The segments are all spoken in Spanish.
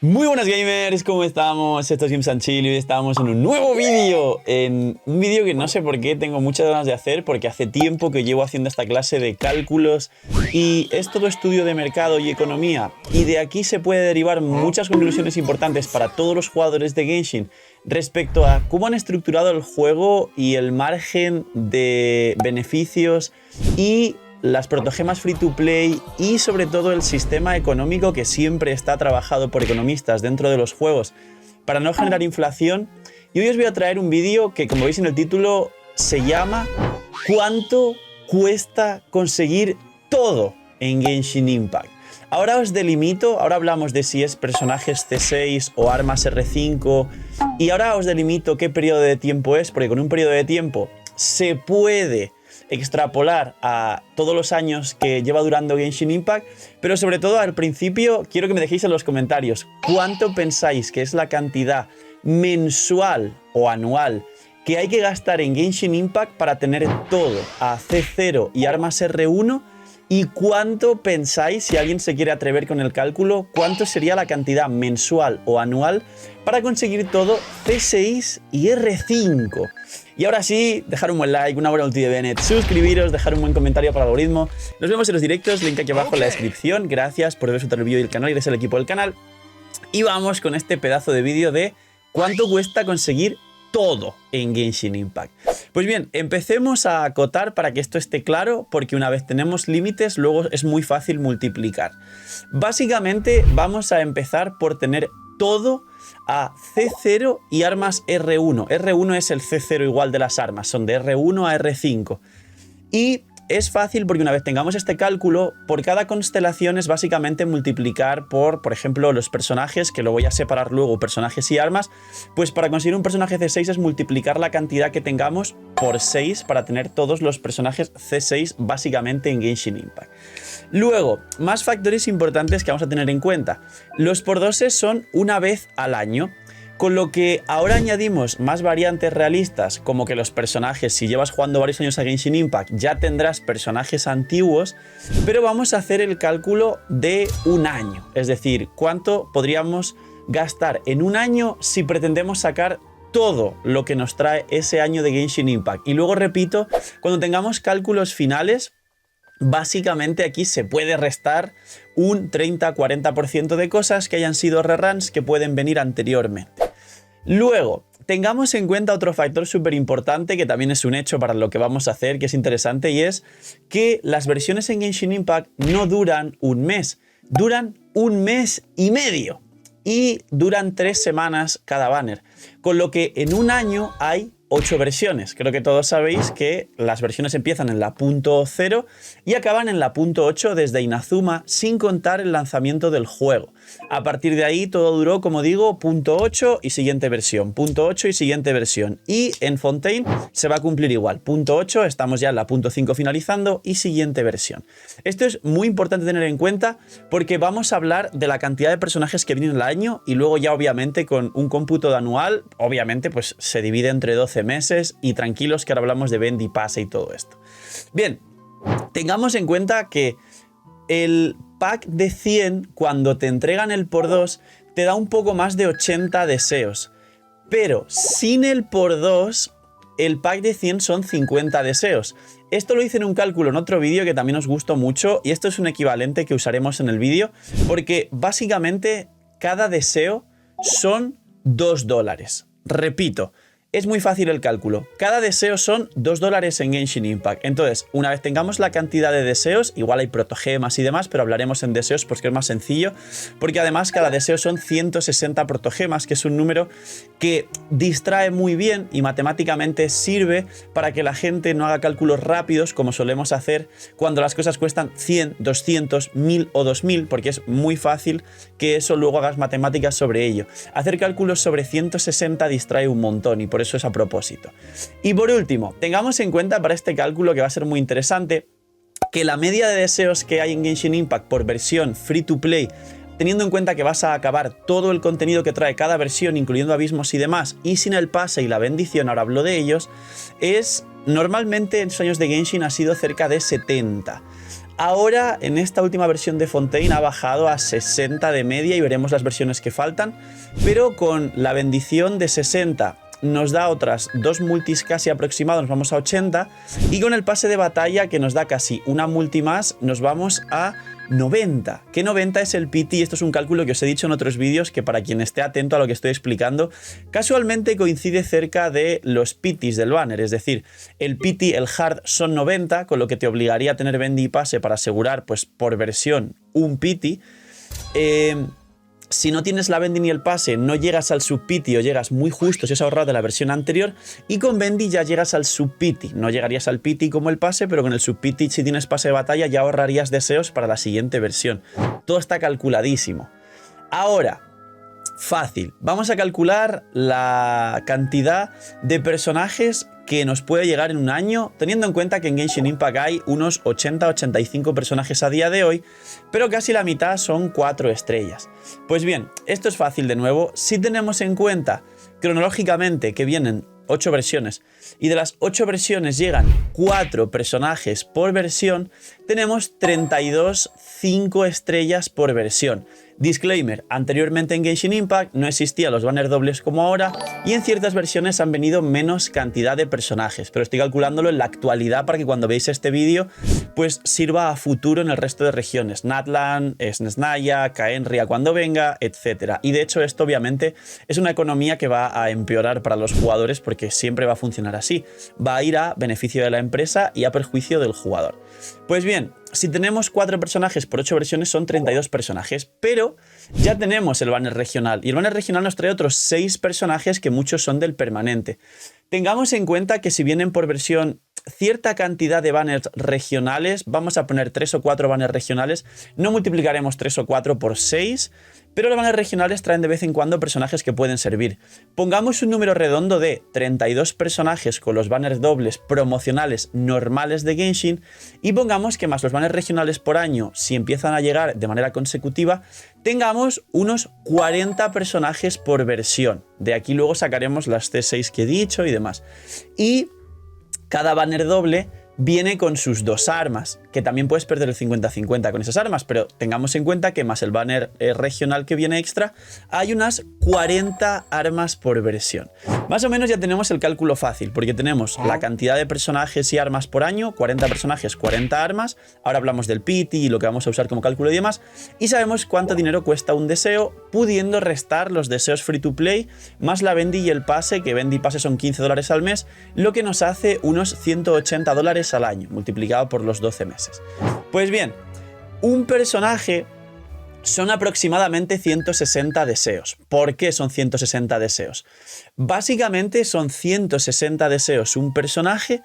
Muy buenas gamers, ¿cómo estamos? Esto es Games and Chill y hoy estamos en un nuevo vídeo. En un vídeo que no sé por qué tengo muchas ganas de hacer, porque hace tiempo que llevo haciendo esta clase de cálculos y es todo estudio de mercado y economía. Y de aquí se puede derivar muchas conclusiones importantes para todos los jugadores de Genshin respecto a cómo han estructurado el juego y el margen de beneficios y las protogemas free to play y sobre todo el sistema económico que siempre está trabajado por economistas dentro de los juegos para no generar inflación. Y hoy os voy a traer un vídeo que, como veis en el título, se llama ¿Cuánto cuesta conseguir todo en Genshin Impact? Ahora os delimito, ahora hablamos de si es personajes C6 o armas R5 y ahora os delimito qué periodo de tiempo es, porque con un periodo de tiempo se puede extrapolar a todos los años que lleva durando Genshin Impact, pero sobre todo al principio quiero que me dejéis en los comentarios cuánto pensáis que es la cantidad mensual o anual que hay que gastar en Genshin Impact para tener todo a C0 y armas R1 y cuánto pensáis, si alguien se quiere atrever con el cálculo, cuánto sería la cantidad mensual o anual para conseguir todo C6 y R5. Y ahora sí, dejar un buen like, una buena ulti de Bennett, suscribiros, dejar un buen comentario para el algoritmo. Nos vemos en los directos, link aquí abajo en la descripción. Gracias por ver el vídeo del canal y eres el equipo del canal. Y vamos con este pedazo de vídeo de cuánto cuesta conseguir todo en Genshin Impact. Pues bien, empecemos a acotar para que esto esté claro, porque una vez tenemos límites, luego es muy fácil multiplicar. Básicamente vamos a empezar por tener todo a C0 y armas R1. R1 es el C0 igual de las armas, son de R1 a R5. Y es fácil porque una vez tengamos este cálculo, por cada constelación es básicamente multiplicar por ejemplo, los personajes, que lo voy a separar luego, personajes y armas. Pues para conseguir un personaje C6 es multiplicar la cantidad que tengamos por 6 para tener todos los personajes C6 básicamente en Genshin Impact. Luego, más factores importantes que vamos a tener en cuenta. Los pordoses son una vez al año, con lo que ahora añadimos más variantes realistas, como que los personajes, si llevas jugando varios años a Genshin Impact, ya tendrás personajes antiguos, pero vamos a hacer el cálculo de un año. Es decir, cuánto podríamos gastar en un año si pretendemos sacar todo lo que nos trae ese año de Genshin Impact. Y luego repito, cuando tengamos cálculos finales, básicamente aquí se puede restar un 30-40% de cosas que hayan sido reruns que pueden venir anteriormente. Luego, tengamos en cuenta otro factor súper importante que también es un hecho para lo que vamos a hacer, que es interesante, y es que las versiones en Genshin Impact no duran un mes, duran un mes y medio y duran 3 semanas cada banner, con lo que en un año hay 8 versiones. Creo que todos sabéis que las versiones empiezan en la punto 0 y acaban en la punto 8 desde Inazuma, sin contar el lanzamiento del juego. A partir de ahí todo duró, como digo, punto 8 y siguiente versión, punto 8 y siguiente versión. Y en Fontaine se va a cumplir igual, punto 8, estamos ya en la punto 5 finalizando y siguiente versión. Esto es muy importante tener en cuenta porque vamos a hablar de la cantidad de personajes que vienen al año y luego ya obviamente con un cómputo de anual, obviamente pues se divide entre 12 meses y tranquilos que ahora hablamos de Bendy Pase y todo esto. Bien, tengamos en cuenta que el pack de 100, cuando te entregan el por 2, te da un poco más de 80 deseos, pero sin el por 2, el pack de 100 son 50 deseos. Esto lo hice en un cálculo en otro vídeo que también os gustó mucho y esto es un equivalente que usaremos en el vídeo porque básicamente cada deseo son $2. Repito, es muy fácil el cálculo. Cada deseo son $2 en Genshin Impact. Entonces, una vez tengamos la cantidad de deseos, igual hay protogemas y demás, pero hablaremos en deseos porque es más sencillo, porque además cada deseo son 160 protogemas, que es un número que distrae muy bien y matemáticamente sirve para que la gente no haga cálculos rápidos como solemos hacer cuando las cosas cuestan 100, 200, 1000 o 2000, porque es muy fácil que eso luego hagas matemáticas sobre ello. Hacer cálculos sobre 160 distrae un montón y por eso es a propósito. Y por último, tengamos en cuenta para este cálculo, que va a ser muy interesante, que la media de deseos que hay en Genshin Impact por versión free to play, teniendo en cuenta que vas a acabar todo el contenido que trae cada versión, incluyendo abismos y demás, y sin el pase y la bendición, ahora hablo de ellos, es normalmente en estos años de Genshin ha sido cerca de 70. Ahora, en esta última versión de Fontaine ha bajado a 60 de media y veremos las versiones que faltan, pero con la bendición de 60 nos da otras 2 multis casi aproximados, nos vamos a 80, y con el pase de batalla que nos da casi una multi más, nos vamos a 90. ¿Qué 90 es el pity? Esto es un cálculo que os he dicho en otros vídeos que para quien esté atento a lo que estoy explicando, casualmente coincide cerca de los pities del banner, es decir, el pity, el hard son 90, con lo que te obligaría a tener bendy y pase para asegurar, pues por versión, un pity. Si no tienes la bendy ni el pase, no llegas al sub-pity o llegas muy justo si has ahorrado de la versión anterior, y con bendy ya llegas al sub-pity. No llegarías al pity como el pase, pero con el sub-pity, si tienes pase de batalla, ya ahorrarías deseos para la siguiente versión. Todo está calculadísimo. Ahora, fácil. Vamos a calcular la cantidad de personajes que nos puede llegar en un año, teniendo en cuenta que en Genshin Impact hay unos 80-85 personajes a día de hoy, pero casi la mitad son 4 estrellas. Pues bien, esto es fácil de nuevo si tenemos en cuenta cronológicamente que vienen 8 versiones y de las 8 versiones llegan 4 personajes por versión, tenemos 32 5 estrellas por versión. Disclaimer, anteriormente en Genshin Impact no existían los banners dobles como ahora y en ciertas versiones han venido menos cantidad de personajes, pero estoy calculándolo en la actualidad para que cuando veáis este vídeo pues sirva a futuro en el resto de regiones, Natlan, Snezhnaya, Khaenri'ah cuando venga, etc. Y de hecho esto obviamente es una economía que va a empeorar para los jugadores porque siempre va a funcionar así, va a ir a beneficio de la empresa y a perjuicio del jugador. Pues bien, si tenemos 4 personajes por 8 versiones son 32 personajes, pero ya tenemos el banner regional y el banner regional nos trae otros 6 personajes que muchos son del permanente. Tengamos en cuenta que si vienen por versión cierta cantidad de banners regionales, vamos a poner 3 o 4 banners regionales, no multiplicaremos 3 o 4 por 6, pero los banners regionales traen de vez en cuando personajes que pueden servir. Pongamos un número redondo de 32 personajes con los banners dobles promocionales normales de Genshin y pongamos que más los banners regionales por año, si empiezan a llegar de manera consecutiva, tengamos unos 40 personajes por versión. De aquí luego sacaremos las C6 que he dicho y demás. Y cada banner doble viene con sus 2 armas, que también puedes perder el 50-50 con esas armas, pero tengamos en cuenta que más el banner regional que viene extra, hay unas 40 armas por versión. Más o menos ya tenemos el cálculo fácil, porque tenemos la cantidad de personajes y armas por año, 40 personajes, 40 armas, ahora hablamos del pity y lo que vamos a usar como cálculo y demás, y sabemos cuánto dinero cuesta un deseo, pudiendo restar los deseos free to play, más la bendy y el pase, que bendy y pase son $15 al mes, lo que nos hace unos $180 al año, multiplicado por los 12 meses. Pues bien, un personaje son aproximadamente 160 deseos. ¿Por qué son 160 deseos? Básicamente son 160 deseos un personaje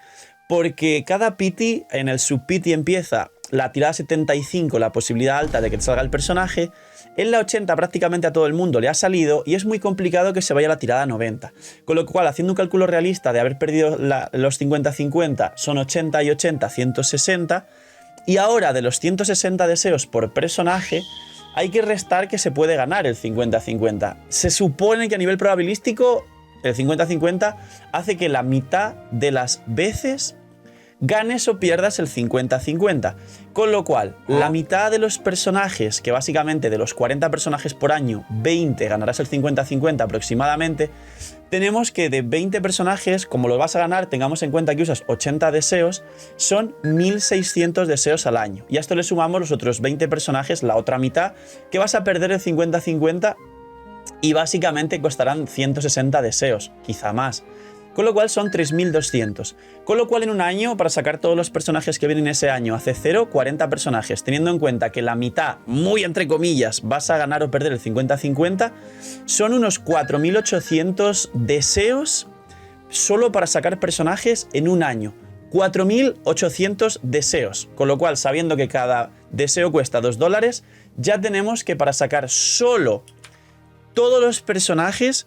porque cada pity, en el sub-pity empieza la tirada 75, la posibilidad alta de que te salga el personaje, en la 80 prácticamente a todo el mundo le ha salido y es muy complicado que se vaya a la tirada 90. Con lo cual, haciendo un cálculo realista de haber perdido los 50-50, son 80 y 80, 160, y ahora de los 160 deseos por personaje, hay que restar que se puede ganar el 50-50. Se supone que a nivel probabilístico, el 50-50 hace que la mitad de las veces ganes o pierdas el 50-50. Con lo cual, la mitad de los personajes, que básicamente de los 40 personajes por año, 20 ganarás el 50-50 aproximadamente, tenemos que de 20 personajes, como lo vas a ganar, tengamos en cuenta que usas 80 deseos, son 1600 deseos al año. Y a esto le sumamos los otros 20 personajes, la otra mitad, que vas a perder el 50-50 y básicamente costarán 160 deseos, quizá más. Con lo cual son 3200. Con lo cual en un año, para sacar todos los personajes que vienen ese año, hace 0, 40 personajes. Teniendo en cuenta que la mitad, muy entre comillas, vas a ganar o perder el 50-50, son unos 4800 deseos solo para sacar personajes en un año. 4800 deseos. Con lo cual, sabiendo que cada deseo cuesta $2, ya tenemos que para sacar solo todos los personajes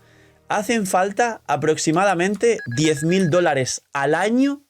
hacen falta aproximadamente $10.000 al año,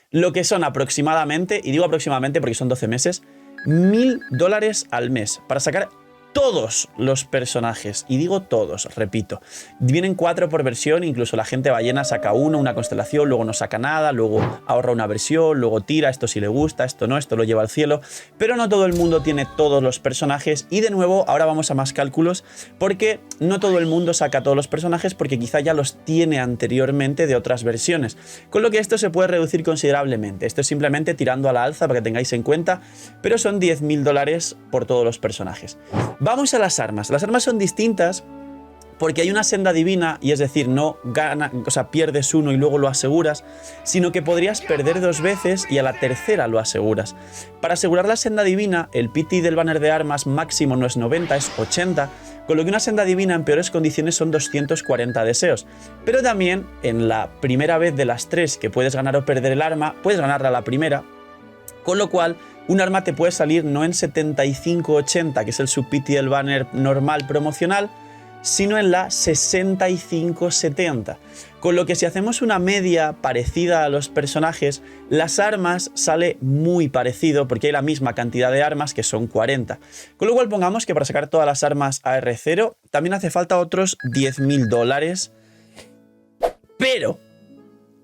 lo que son aproximadamente, y digo aproximadamente porque son 12 meses, $1.000 al mes para sacar todos los personajes, y digo todos, repito, vienen 4 por versión, incluso la gente ballena saca uno, una constelación, luego no saca nada, luego ahorra una versión, luego tira, esto sí le gusta, esto no, esto lo lleva al cielo, pero no todo el mundo tiene todos los personajes, y de nuevo ahora vamos a más cálculos, porque no todo el mundo saca todos los personajes porque quizá ya los tiene anteriormente de otras versiones, con lo que esto se puede reducir considerablemente. Esto es simplemente tirando a la alza para que tengáis en cuenta, pero son $10.000 por todos los personajes. Vamos a las armas. Las armas son distintas porque hay una senda divina, y es decir, no pierdes uno y luego lo aseguras, sino que podrías perder 2 veces y a la tercera lo aseguras. Para asegurar la senda divina, el PT del banner de armas máximo no es 90, es 80, con lo que una senda divina en peores condiciones son 240 deseos. Pero también, en la primera vez de las 3 que puedes ganar o perder el arma, puedes ganarla a la primera, con lo cual un arma te puede salir no en 75-80, que es el sub-PT del banner normal promocional, sino en la 65-70. Con lo que si hacemos una media parecida a los personajes, las armas sale muy parecido porque hay la misma cantidad de armas, que son 40. Con lo cual pongamos que para sacar todas las armas AR0 también hace falta otros $10.000. Pero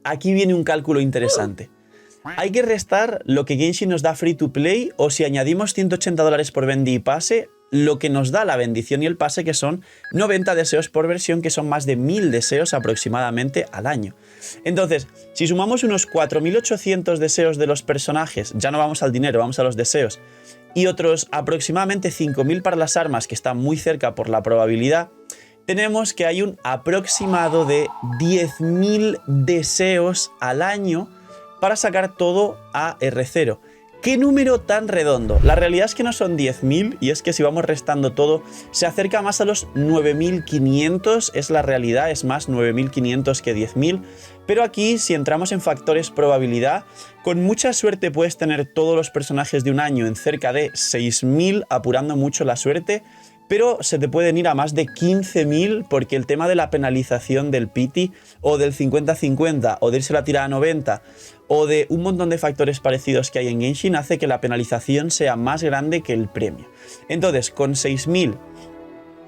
aquí viene un cálculo interesante. Hay que restar lo que Genshin nos da free to play, o si añadimos $180 por bendi y pase, lo que nos da la bendición y el pase, que son 90 deseos por versión, que son más de 1000 deseos aproximadamente al año. Entonces, si sumamos unos 4800 deseos de los personajes, ya no vamos al dinero, vamos a los deseos, y otros aproximadamente 5000 para las armas, que están muy cerca por la probabilidad, tenemos que hay un aproximado de 10.000 deseos al año para sacar todo a R0. ¿Qué número tan redondo? La realidad es que no son 10.000, y es que si vamos restando todo, se acerca más a los 9.500, es la realidad, es más 9.500 que 10.000, pero aquí si entramos en factores probabilidad, con mucha suerte puedes tener todos los personajes de un año en cerca de 6.000, apurando mucho la suerte, pero se te pueden ir a más de 15.000 porque el tema de la penalización del PT o del 50-50 o de irse la tirada a 90 o de un montón de factores parecidos que hay en Genshin hace que la penalización sea más grande que el premio. Entonces, con 6.000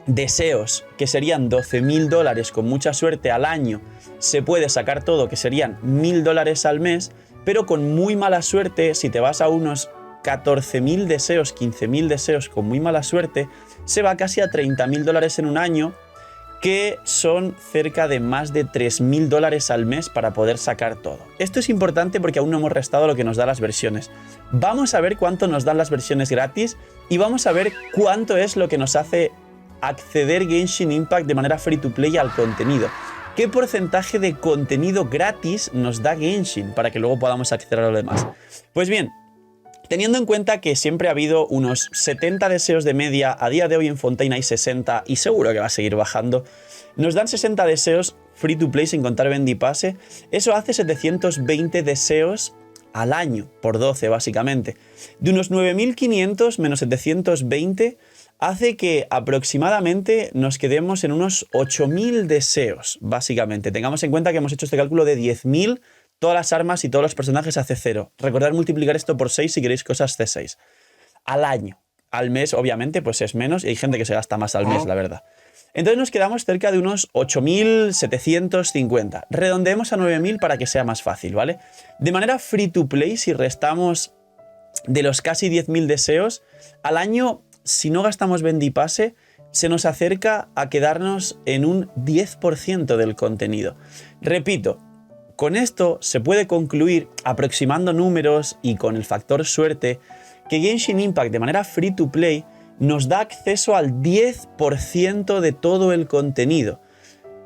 deseos, que serían $12.000 con mucha suerte al año, se puede sacar todo, que serían $1.000 al mes, pero con muy mala suerte, si te vas a unos 14.000 deseos, 15.000 deseos con muy mala suerte, se va casi a $30.000 en un año, que son cerca de más de $3.000 al mes para poder sacar todo. Esto es importante porque aún no hemos restado lo que nos da las versiones. Vamos a ver cuánto nos dan las versiones gratis y vamos a ver cuánto es lo que nos hace acceder Genshin Impact de manera free to play al contenido. ¿Qué porcentaje de contenido gratis nos da Genshin para que luego podamos acceder a lo demás? Pues bien, teniendo en cuenta que siempre ha habido unos 70 deseos de media, a día de hoy en Fontaine hay 60 y seguro que va a seguir bajando, nos dan 60 deseos free to play sin contar bendi pase, eso hace 720 deseos al año, por 12 básicamente. De unos 9.500 menos 720 hace que aproximadamente nos quedemos en unos 8.000 deseos, básicamente. Tengamos en cuenta que hemos hecho este cálculo de 10.000, todas las armas y todos los personajes a C0. Recordad multiplicar esto por 6 si queréis cosas C6. Al año. Al mes, obviamente, pues es menos, y hay gente que se gasta más al mes, la verdad. Entonces nos quedamos cerca de unos 8.750. Redondeemos a 9.000 para que sea más fácil, ¿vale? De manera free to play, si restamos de los casi 10.000 deseos, al año, si no gastamos bendi pase, se nos acerca a quedarnos en un 10% del contenido. Repito, con esto se puede concluir, aproximando números y con el factor suerte, que Genshin Impact de manera free to play nos da acceso al 10% de todo el contenido.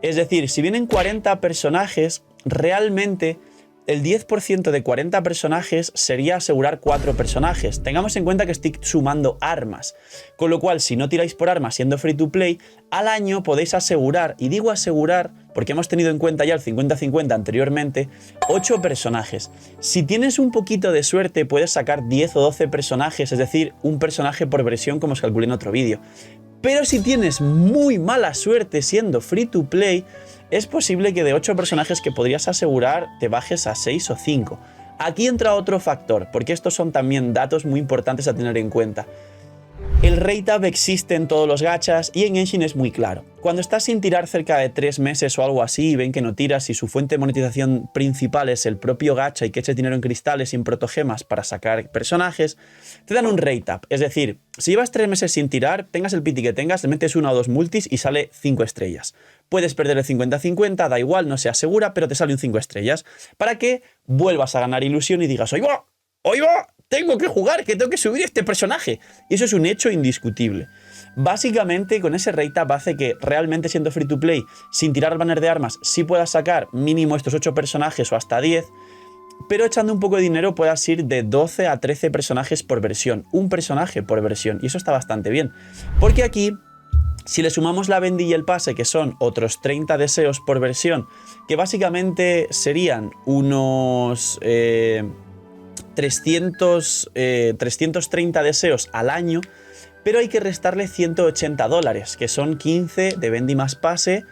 Es decir, si vienen 40 personajes, realmente el 10% de 40 personajes sería asegurar 4 personajes. Tengamos en cuenta que estoy sumando armas, con lo cual si no tiráis por armas siendo free to play, al año podéis asegurar, y digo asegurar porque hemos tenido en cuenta ya el 50-50 anteriormente, 8 personajes. Si tienes un poquito de suerte puedes sacar 10 o 12 personajes, es decir, un personaje por versión como os calculé en otro vídeo. Pero si tienes muy mala suerte siendo free to play, es posible que de 8 personajes que podrías asegurar te bajes a 6 o 5. Aquí entra otro factor, porque estos son también datos muy importantes a tener en cuenta. El rate up existe en todos los gachas y en Genshin es muy claro. Cuando estás sin tirar cerca de 3 meses o algo así y ven que no tiras y su fuente de monetización principal es el propio gacha y que eches dinero en cristales y en protogemas para sacar personajes, te dan un rate up. Es decir, si llevas 3 meses sin tirar, tengas el pity que tengas, le metes 1 o 2 multis y sale 5 estrellas. Puedes perder el 50-50, da igual, no se asegura, pero te sale un 5 estrellas. Para que vuelvas a ganar ilusión y digas, ¡Oy va! ¡Oy va! Tengo que jugar, que tengo que subir este personaje. Y eso es un hecho indiscutible. Básicamente, con ese rate up hace que realmente siendo free to play, sin tirar banner de armas, sí puedas sacar mínimo estos 8 personajes o hasta 10, pero echando un poco de dinero puedas ir de 12 a 13 personajes por versión. Un personaje por versión. Y eso está bastante bien. Porque aquí, si le sumamos la Bendy y el pase, que son otros 30 deseos por versión, que básicamente serían unos 330 deseos al año, pero hay que restarle $180, que son 15 de Bendy más pase,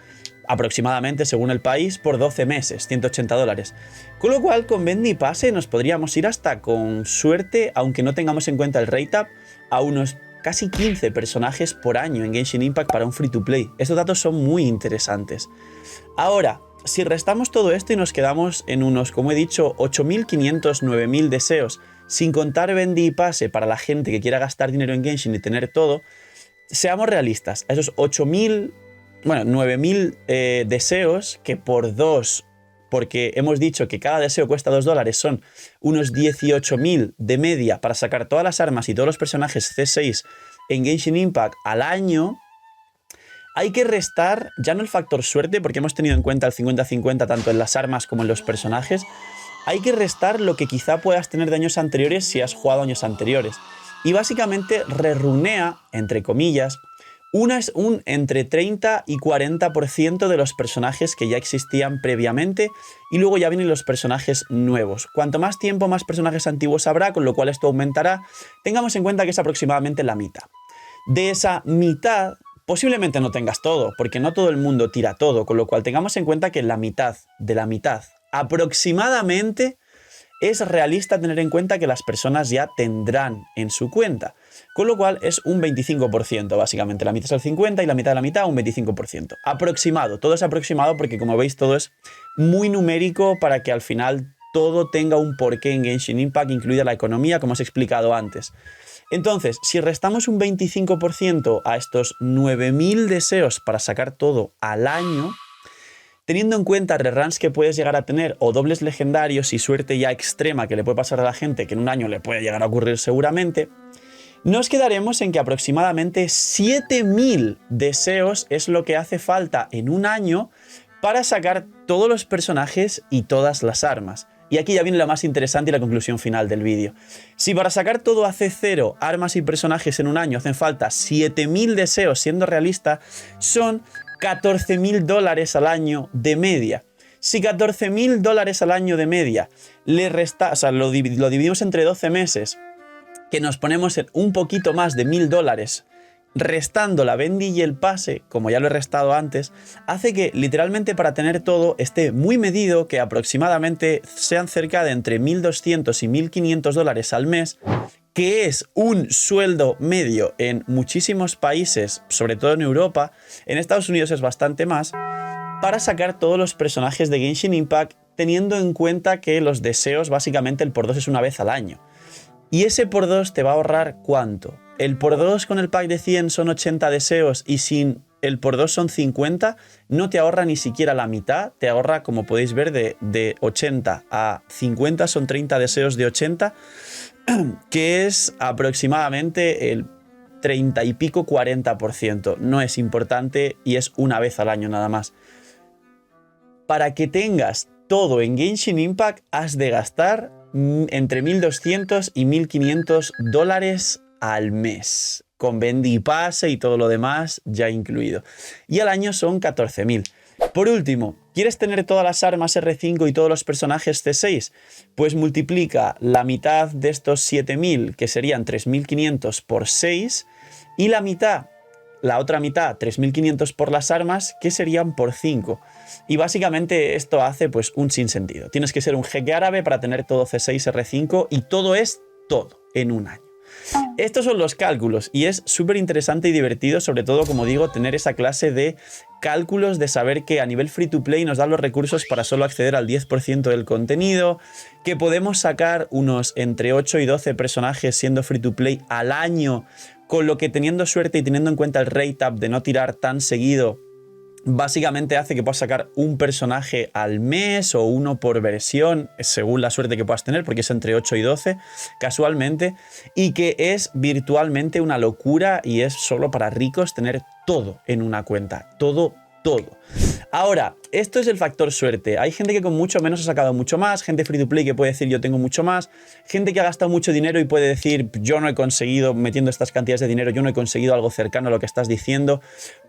aproximadamente según el país, por 12 meses, $180. Con lo cual, con Bendy y pase nos podríamos ir hasta, con suerte, aunque no tengamos en cuenta el rate up, a unos casi 15 personajes por año en Genshin Impact para un free to play. Estos datos son muy interesantes. Ahora, si restamos todo esto y nos quedamos en unos, como he dicho, 8.500, 9.000 deseos, sin contar Bendy y pase para la gente que quiera gastar dinero en Genshin y tener todo, seamos realistas. A esos 8.000, bueno, 9.000 deseos, que por 2, porque hemos dicho que cada deseo cuesta $2, son unos 18.000 de media para sacar todas las armas y todos los personajes C6 en Genshin Impact al año. Hay que restar ya no el factor suerte, porque hemos tenido en cuenta el 50-50 tanto en las armas como en los personajes. Hay que restar lo que quizá puedas tener de años anteriores si has jugado años anteriores. Y básicamente rerunea, entre comillas, un entre 30 y 40% de los personajes que ya existían previamente, y luego ya vienen los personajes nuevos. Cuanto más tiempo, más personajes antiguos habrá, con lo cual esto aumentará. Tengamos en cuenta que es aproximadamente la mitad. De esa mitad, posiblemente no tengas todo, porque no todo el mundo tira todo, con lo cual tengamos en cuenta que la mitad de la mitad, aproximadamente, es realista tener en cuenta que las personas ya tendrán en su cuenta. Con lo cual es un 25%, básicamente. La mitad es el 50% y la mitad de la mitad un 25%. Aproximado, todo es aproximado porque, como veis, todo es muy numérico para que al final todo tenga un porqué en Genshin Impact, incluida la economía, como os he explicado antes. Entonces, si restamos un 25% a estos 9.000 deseos para sacar todo al año, teniendo en cuenta reruns que puedes llegar a tener o dobles legendarios y suerte ya extrema que le puede pasar a la gente, que en un año le puede llegar a ocurrir seguramente, nos quedaremos en que aproximadamente 7.000 deseos es lo que hace falta en un año para sacar todos los personajes y todas las armas. Y aquí ya viene lo más interesante y la conclusión final del vídeo. Si para sacar todo a C0, armas y personajes en un año hacen falta 7.000 deseos, siendo realista, son $14.000 al año de media. Si $14.000 al año de media le resta, o sea, lo dividimos entre 12 meses, que nos ponemos en un poquito más de $1.000, restando la Bendy y el pase, como ya lo he restado antes, hace que literalmente para tener todo esté muy medido, que aproximadamente sean cerca de entre $1.200 y $1.500 al mes, que es un sueldo medio en muchísimos países, sobre todo en Europa. En Estados Unidos es bastante más, para sacar todos los personajes de Genshin Impact, teniendo en cuenta que los deseos, básicamente el por 2 es una vez al año. Y ese por 2 te va a ahorrar ¿cuánto? El por 2 con el pack de 100 son 80 deseos y sin el por 2 son 50, no te ahorra ni siquiera la mitad, te ahorra, como podéis ver, de 80 a 50 son 30 deseos de 80, que es aproximadamente el 30 y pico, 40%. No es importante y es una vez al año nada más. Para que tengas todo en Genshin Impact has de gastar entre $1.200 y $1.500 al mes, con Bendy y pase y todo lo demás ya incluido. Y al año son 14.000. Por último, ¿quieres tener todas las armas R5 y todos los personajes C6? Pues multiplica la mitad de estos 7.000, que serían 3.500 por 6, y la otra mitad, 3.500 por las armas, que serían por 5. Y básicamente esto hace pues un sinsentido. Tienes que ser un jeque árabe para tener todo C6, R5 y todo es todo en un año. Estos son los cálculos y es súper interesante y divertido, sobre todo, como digo, tener esa clase de cálculos, de saber que a nivel free to play nos dan los recursos para solo acceder al 10% del contenido, que podemos sacar unos entre 8 y 12 personajes siendo free to play al año, con lo que, teniendo suerte y teniendo en cuenta el rate up de no tirar tan seguido, básicamente hace que puedas sacar un personaje al mes o uno por versión, según la suerte que puedas tener, porque es entre 8 y 12, casualmente, y que es virtualmente una locura y es solo para ricos tener todo en una cuenta, todo. Ahora, esto es el factor suerte. Hay gente que con mucho menos ha sacado mucho más, gente free to play que puede decir yo tengo mucho más, gente que ha gastado mucho dinero y puede decir yo no he conseguido, metiendo estas cantidades de dinero, yo no he conseguido algo cercano a lo que estás diciendo,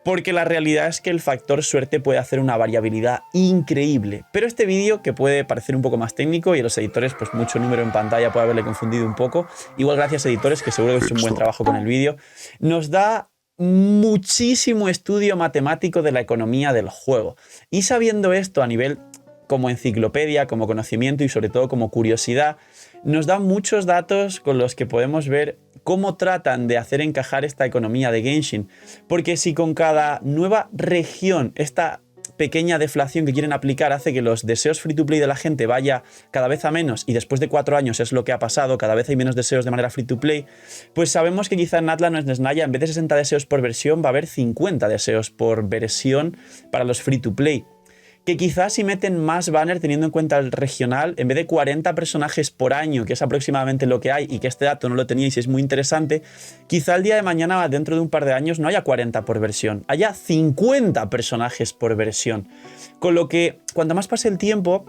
porque la realidad es que el factor suerte puede hacer una variabilidad increíble. Pero este vídeo, que puede parecer un poco más técnico y a los editores pues mucho número en pantalla puede haberle confundido un poco, igual gracias editores, que seguro que es un buen trabajo con el vídeo, nos da muchísimo estudio matemático de la economía del juego. Y sabiendo esto a nivel como enciclopedia, como conocimiento y sobre todo como curiosidad, nos da muchos datos con los que podemos ver cómo tratan de hacer encajar esta economía de Genshin. Porque si con cada nueva región esta pequeña deflación que quieren aplicar hace que los deseos free to play de la gente vaya cada vez a menos, y después de 4 años es lo que ha pasado, cada vez hay menos deseos de manera free to play, pues sabemos que quizá en Atlas o en Nesnaya, en vez de 60 deseos por versión, va a haber 50 deseos por versión para los free to play. Que quizás si meten más banner teniendo en cuenta el regional, en vez de 40 personajes por año, que es aproximadamente lo que hay, y que este dato no lo teníais y es muy interesante, quizá el día de mañana, dentro de un par de años, no haya 40 por versión, haya 50 personajes por versión. Con lo que, cuanto más pase el tiempo,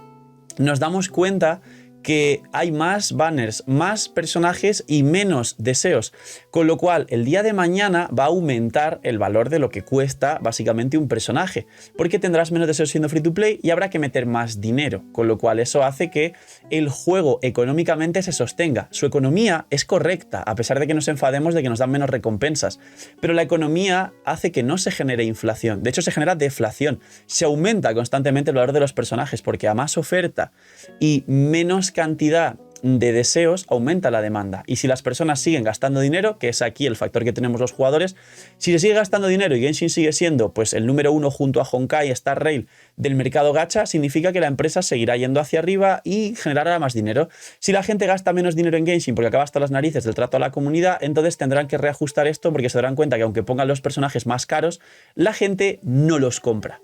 nos damos cuenta que hay más banners, más personajes y menos deseos, con lo cual el día de mañana va a aumentar el valor de lo que cuesta básicamente un personaje, porque tendrás menos deseos siendo free to play y habrá que meter más dinero, con lo cual eso hace que el juego económicamente se sostenga. Su economía es correcta, a pesar de que nos enfademos de que nos dan menos recompensas, pero la economía hace que no se genere inflación, de hecho se genera deflación, se aumenta constantemente el valor de los personajes, porque a más oferta y menos cantidad de deseos aumenta la demanda, y si las personas siguen gastando dinero, que es aquí el factor que tenemos los jugadores, si se sigue gastando dinero y Genshin sigue siendo pues el número 1 junto a Honkai, Star Rail del mercado gacha, significa que la empresa seguirá yendo hacia arriba y generará más dinero. Si la gente gasta menos dinero en Genshin porque acaba hasta las narices del trato a la comunidad, entonces tendrán que reajustar esto, porque se darán cuenta que aunque pongan los personajes más caros, la gente no los compra.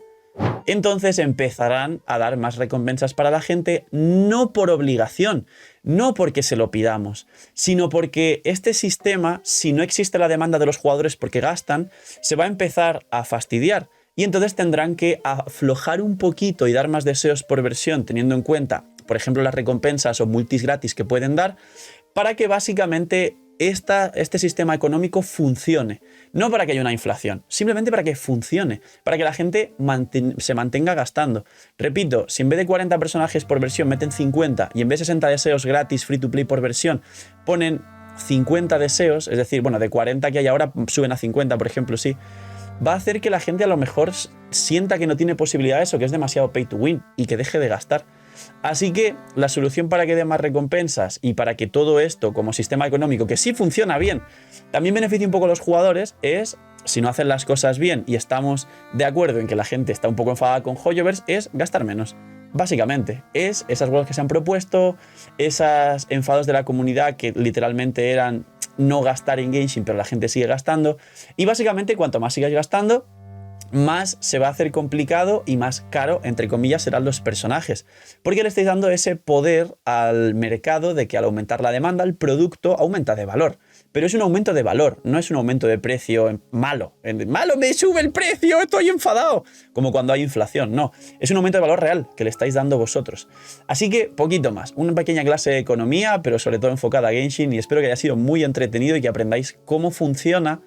Entonces empezarán a dar más recompensas para la gente, no por obligación, no porque se lo pidamos, sino porque este sistema, si no existe la demanda de los jugadores porque gastan, se va a empezar a fastidiar. Y entonces tendrán que aflojar un poquito y dar más deseos por versión, teniendo en cuenta, por ejemplo, las recompensas o multis gratis que pueden dar, para que básicamente este sistema económico funcione. No para que haya una inflación, simplemente para que funcione, para que la gente se mantenga gastando. Repito, si en vez de 40 personajes por versión meten 50 y en vez de 60 deseos gratis free to play por versión ponen 50 deseos, es decir, bueno, de 40 que hay ahora suben a 50, por ejemplo, sí, va a hacer que la gente a lo mejor sienta que no tiene posibilidades o que es demasiado pay to win y que deje de gastar. Así que la solución para que dé más recompensas y para que todo esto como sistema económico, que sí funciona bien, también beneficie un poco a los jugadores, es, si no hacen las cosas bien y estamos de acuerdo en que la gente está un poco enfadada con Hoyoverse, es gastar menos. Básicamente, es esas huelgas que se han propuesto, esos enfados de la comunidad que literalmente eran no gastar en Genshin, pero la gente sigue gastando. Y básicamente, cuanto más sigáis gastando, más se va a hacer complicado y más caro, entre comillas, serán los personajes. Porque le estáis dando ese poder al mercado de que al aumentar la demanda, el producto aumenta de valor. Pero es un aumento de valor, no es un aumento de precio malo. ¡Malo, me sube el precio! ¡Estoy enfadado! Como cuando hay inflación, no. Es un aumento de valor real que le estáis dando vosotros. Así que, poquito más. Una pequeña clase de economía, pero sobre todo enfocada a Genshin, y espero que haya sido muy entretenido y que aprendáis cómo funciona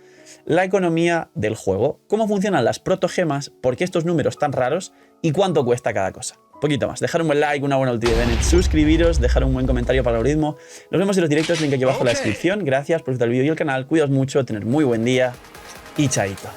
la economía del juego, cómo funcionan las protogemas, por qué estos números tan raros y cuánto cuesta cada cosa. Poquito más. Dejar un buen like, una buena ulti de Bennett, suscribiros, dejar un buen comentario para el algoritmo. Nos vemos en los directos, link aquí abajo en la descripción. Gracias por ver el vídeo y el canal. Cuidaos mucho, tener muy buen día y chaito.